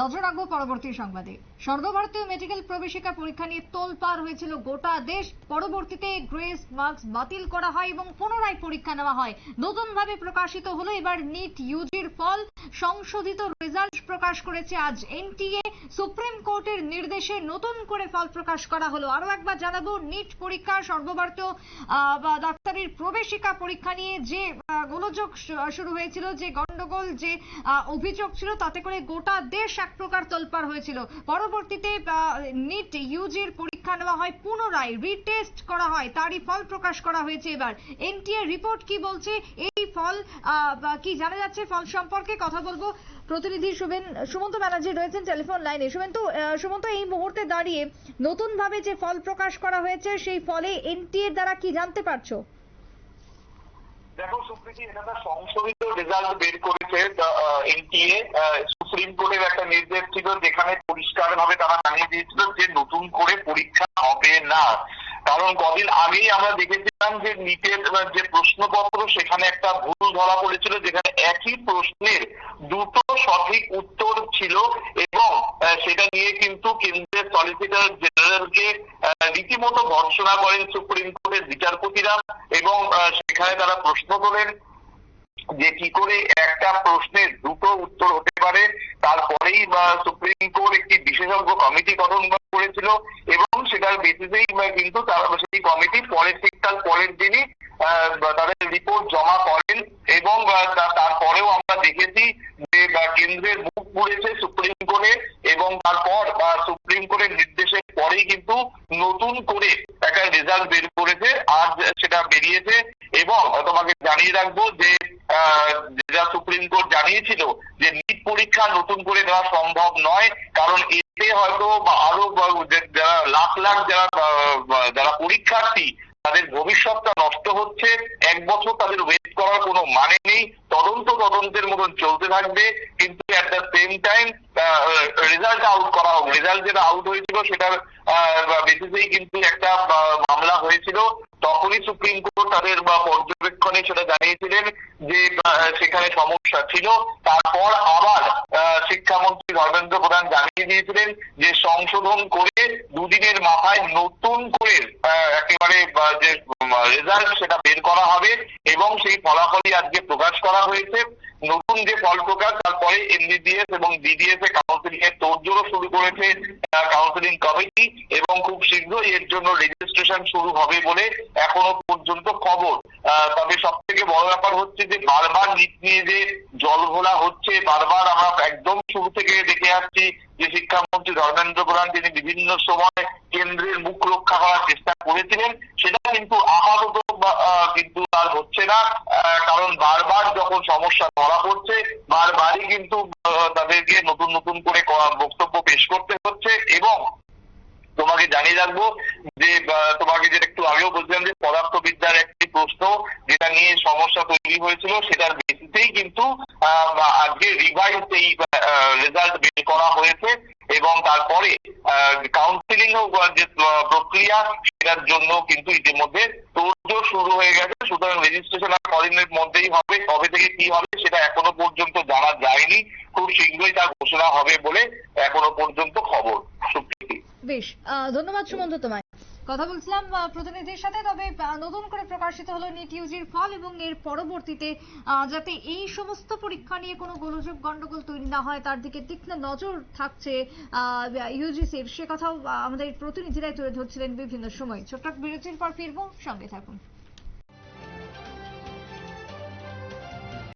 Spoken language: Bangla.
নজর রাখবো পরবর্তী সংবাদে। সর্বভারতীয় মেডিকেল প্রবেশিকা পরীক্ষা নিয়ে তোলপাড় হয়েছিল গোটা দেশ। পরবর্তীতে গ্রেস মার্কস বাতিল করা হয় এবং পুনরায় পরীক্ষা নেওয়া হয়। নতুন ভাবে প্রকাশিত হলো এবার নিট ইউজির ফল। সংশোধিত রেজাল্ট প্রকাশ করেছে আজ এনটিএ। সুপ্রিম কোর্টের নির্দেশে নতুন করে ফল প্রকাশ করা হলো। আরো একবার জানাবো, নিট পরীক্ষা সর্বভারতীয় ডাক্তারির প্রবেশিকা পরীক্ষা নিয়ে যে গোলযোগ শুরু হয়েছিল, যে গন্ডগোল, যে অভিযোগ ছিল, তাতে করে গোটা দেশ এক প্রকার তোলপাড় হয়েছিল। পরবর্তীতে নিট ইউজির পরীক্ষা নেওয়া হয়, পুনরায় রিটেস্ট করা হয়, তারই ফল প্রকাশ করা হয়েছে এবার। এনটিএ রিপোর্ট কি বলছে, এই ফল কি জানা যাচ্ছে, ফল সম্পর্কে কথা বলবো। প্রতিনিধি সুমন্ত ব্যানার্জি রয়েছেন টেলিফোন লাইনে। সুমন্ত, এই মুহূর্তে দাঁড়িয়ে নতুন ভাবে যে ফল প্রকাশ করা হয়েছে, সেই ফলে এনটিএ দ্বারা কি জানতে পারছো? দেখো সুপ্রীতি, এটা সংশোধিত রেজাল্ট বের করেছে এনটিএ। সুপ্রিম কোর্টের একটা নির্দেশ ছিল যেখানে পরিষ্কার ভাবে তারা জানিয়ে দিয়েছিল যে নতুন করে পরীক্ষা হবে না। কারণ কদিন আগেই আমরা দেখেছিলাম যে নিটের যে প্রশ্নপত্র, সেখানে একটা ভুল ধরা পড়েছিল, যেখানে একই প্রশ্নের দুটো সঠিক উত্তর ছিল এবং সেটা নিয়ে কিন্তু কেন্দ্রের সলিসিটর জেনারেলকে রীতিমতো ভর্ৎসনা করেন সুপ্রিম কোর্টের বিচারপতিরা এবং সেখানে তারা প্রশ্ন করেন যে কি করে একটা প্রশ্নের দুটো উত্তর হতে পারে। তারপরেই সুপ্রিম কোর্ট একটি বিশেষজ্ঞ কমিটি গঠন করেছিল এবং সেটার বেসিসেই কিন্তু তারা সেই কমিটি তার পরের দিনই তাদের রিপোর্ট জমা করেন এবং তারপরেও আমরা দেখেছি যে কেন্দ্রের মুখ পুড়েছে সুপ্রিম কোর্টে এবং তারপর সুপ্রিম কোর্টের নির্দেশের পরেই কিন্তু নতুন করে একটা রেজাল্ট বের করেছে, আজ সেটা বেরিয়েছে। এবং তোমাকে জানিয়ে রাখবো যে যা সুপ্রিম কোর্ট জানিয়েছিল যে নিট পরীক্ষা নতুন করে নেওয়া সম্ভব নয়, কারণ এতে হয়তো আরো যারা লাখ লাখ যারা পরীক্ষার্থী, তাদের ভবিষ্যৎটা নষ্ট হচ্ছে। এক বছর তাদের ওয়েট করার কোনো মানে নেই, তদন্তের মতন চলতে থাকবে, কিন্তু at the same time result out করা হোক। রেজাল্ট যেটা আউট হয়েছিল সেটার বেসিসেই কিন্তু একটা মামলা হয়েছিল, তখনই সুপ্রিম কোর্ট তাদের পর্যবেক্ষণে সেটা জানিয়েছিলেন যে সেখানে সমস্যা ছিল। তারপর আবার শিক্ষামন্ত্রী ধর্মেন্দ্র প্রধান জানিয়ে দিয়েছিলেন যে সংশোধন করে দুদিনের মাথায় নতুন করে একেবারে যে রেজাল্ট সেটা বের করা হবে এবং সেই ফলাফলই আজকে প্রকাশ করা হয়েছে। নতুন যে ফল প্রকাশ, তারপরে এমবিবিএস এবং বিডিএস এ কাউন্সিলিং এর তোড়জোড়ও শুরু করেছে কাউন্সিলিং কমিটি এবং খুব শীঘ্রই এর জন্য রেজিস্ট্রেশন শুরু হবে বলে এখনো পর্যন্ত খবর। তবে সব থেকে বড় ব্যাপার হচ্ছে যে বারবার নিট নিয়ে যে জলঘোলা হচ্ছে, বারবার আমরা একদম শুরু থেকে দেখে আসছি যে শিক্ষামন্ত্রী ধর্মেন্দ্র প্রধান তিনি বিভিন্ন সময় কেন্দ্রের মুখ রক্ষা করার চেষ্টা করেছিলেন, সেটা কিন্তু আপাতত কিন্তু আর হচ্ছে না। কারণ বারবার যখন সমস্যা ধরা পড়ছে, বারবারই কিন্তু তাদেরকে নতুন করে বক্তব্য পেশ করতে হচ্ছে। এবং তোমাকে জানিয়ে রাখবো যে তোমাকে যেটা একটু আগেও বলছিলাম যে পদার্থবিদ্যার একটি প্রশ্ন যেটা নিয়ে সমস্যা তৈরি হয়েছিল, সেটার বেসিসেই কিন্তু আজকে রিভাইজ এই রেজাল্ট বের করা হয়েছে এবং তারপরে কাউন্সিলিং যে প্রক্রিয়া, সেটার জন্য কিন্তু ইতিমধ্যে তোড়জোড় শুরু হয়ে গেছে। সুতরাং রেজিস্ট্রেশন আর কদিনের মধ্যেই হবে, কবে থেকে কি হবে সেটা এখনো পর্যন্ত জানা যায়নি। খুব শীঘ্রই তা ঘোষণা হবে বলে এখনো পর্যন্ত খবর। বেশ, ধন্যবাদ সুমন্ত তোমায়। কথা বলছিলাম প্রতিনিধির সাথে। তবে নতুন করে প্রকাশিত হলো নিট ইউজির ফল এবং এর পরবর্তীতে যাতে এই সমস্ত পরীক্ষা নিয়ে কোনো গোলযোগ গন্ডগোল তৈরি না হয়, তার দিকে তীক্ষ্ণ নজর থাকছে ইউজিসির, সে কথাও আমাদের প্রতিনিধিরাই তুলে ধরছিলেন বিভিন্ন সময়। ছোট্ট বিরতির পর ফিরবো, সঙ্গে থাকুন।